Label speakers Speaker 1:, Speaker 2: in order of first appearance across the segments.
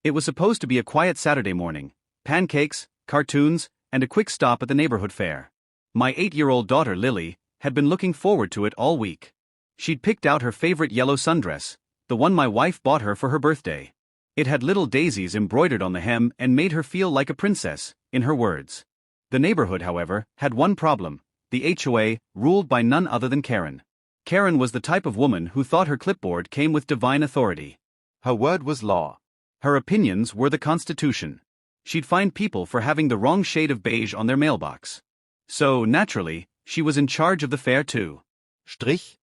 Speaker 1: It was supposed to be a quiet Saturday morning, pancakes, cartoons, and a quick stop at the neighborhood fair. My 8-year-old daughter Lily had been looking forward to it all week. She'd picked out her favorite yellow sundress, the one my wife bought her for her birthday. It had little daisies embroidered on the hem and made her feel like a princess, in her words. The neighborhood, however, had one problem: the HOA, ruled by none other than Karen. Karen was the type of woman who thought her clipboard came with divine authority. Her word was law. Her opinions were the Constitution. She'd fine people for having the wrong shade of beige on their mailbox. So, naturally, she was in charge of the fair too. Strich.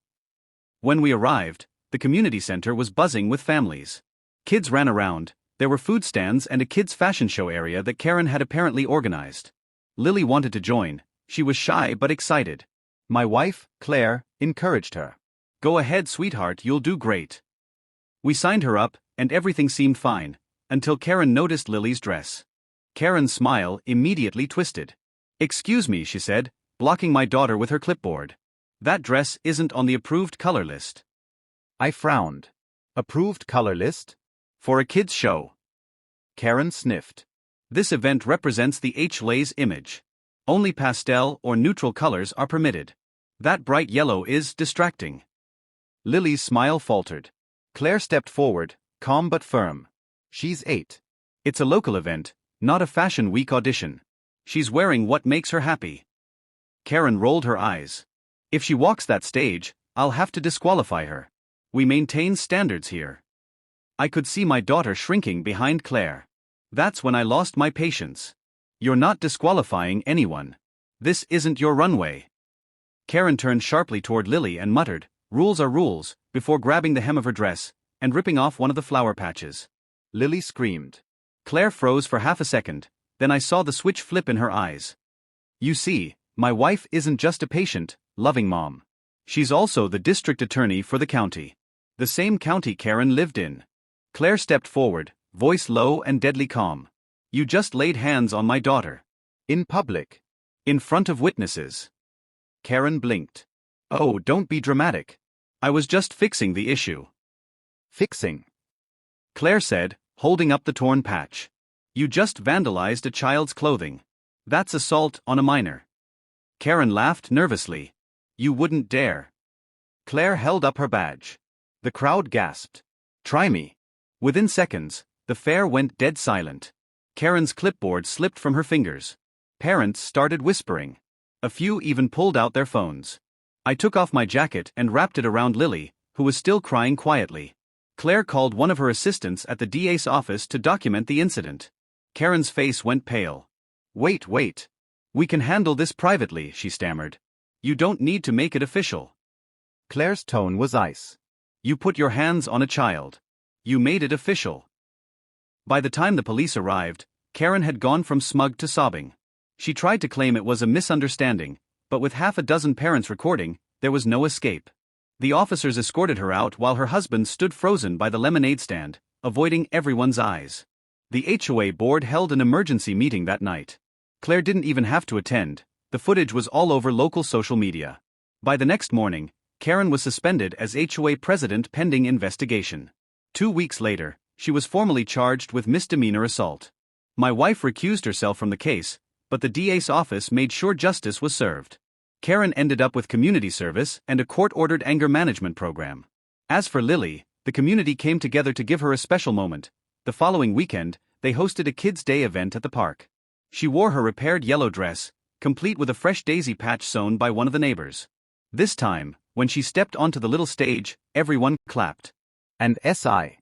Speaker 1: When we arrived, the community center was buzzing with families. Kids ran around, there were food stands and a kids' fashion show area that Karen had apparently organized. Lily wanted to join, she was shy but excited. My wife, Claire, encouraged her. "Go ahead, sweetheart, you'll do great." We signed her up, and everything seemed fine, until Karen noticed Lily's dress. Karen's smile immediately twisted. "Excuse me," she said, blocking my daughter with her clipboard. "That dress isn't on the approved color list." I frowned. Approved color list? For a kids' show? Karen sniffed. "This event represents the HOA's image. Only pastel or neutral colors are permitted. That bright yellow is distracting." Lily's smile faltered. Claire stepped forward, calm but firm. "She's 8. It's a local event, not a Fashion Week audition. She's wearing what makes her happy." Karen rolled her eyes. "If she walks that stage, I'll have to disqualify her. We maintain standards here." I could see my daughter shrinking behind Claire. That's when I lost my patience. "You're not disqualifying anyone. This isn't your runway." Karen turned sharply toward Lily and muttered, "Rules are rules," before grabbing the hem of her dress and ripping off one of the flower patches. Lily screamed. Claire froze for half a second, then I saw the switch flip in her eyes. "You see, my wife isn't just a patient, loving mom. She's also the district attorney for the county. The same county Karen lived in." Claire stepped forward, voice low and deadly calm. "You just laid hands on my daughter. In public. In front of witnesses." Karen blinked. "Oh, don't be dramatic. I was just fixing the issue." "Fixing?" Claire said, holding up the torn patch. "You just vandalized a child's clothing. That's assault on a minor." Karen laughed nervously. "You wouldn't dare." Claire held up her badge. The crowd gasped. "Try me." Within seconds, the fair went dead silent. Karen's clipboard slipped from her fingers. Parents started whispering. A few even pulled out their phones. I took off my jacket and wrapped it around Lily, who was still crying quietly. Claire called one of her assistants at the DA's office to document the incident. Karen's face went pale. Wait. We can handle this privately," she stammered. "You don't need to make it official." Claire's tone was ice. "You put your hands on a child. You made it official." By the time the police arrived, Karen had gone from smug to sobbing. She tried to claim it was a misunderstanding, but with half a dozen parents recording, there was no escape. The officers escorted her out while her husband stood frozen by the lemonade stand, avoiding everyone's eyes. The HOA board held an emergency meeting that night. Claire didn't even have to attend, the footage was all over local social media. By the next morning, Karen was suspended as HOA president pending investigation. 2 weeks later, she was formally charged with misdemeanor assault. My wife recused herself from the case, but the DA's office made sure justice was served. Karen ended up with community service and a court-ordered anger management program. As for Lily, the community came together to give her a special moment. The following weekend, they hosted a Kids' Day event at the park. She wore her repaired yellow dress, complete with a fresh daisy patch sewn by one of the neighbors. This time, when she stepped onto the little stage, everyone clapped. And SI.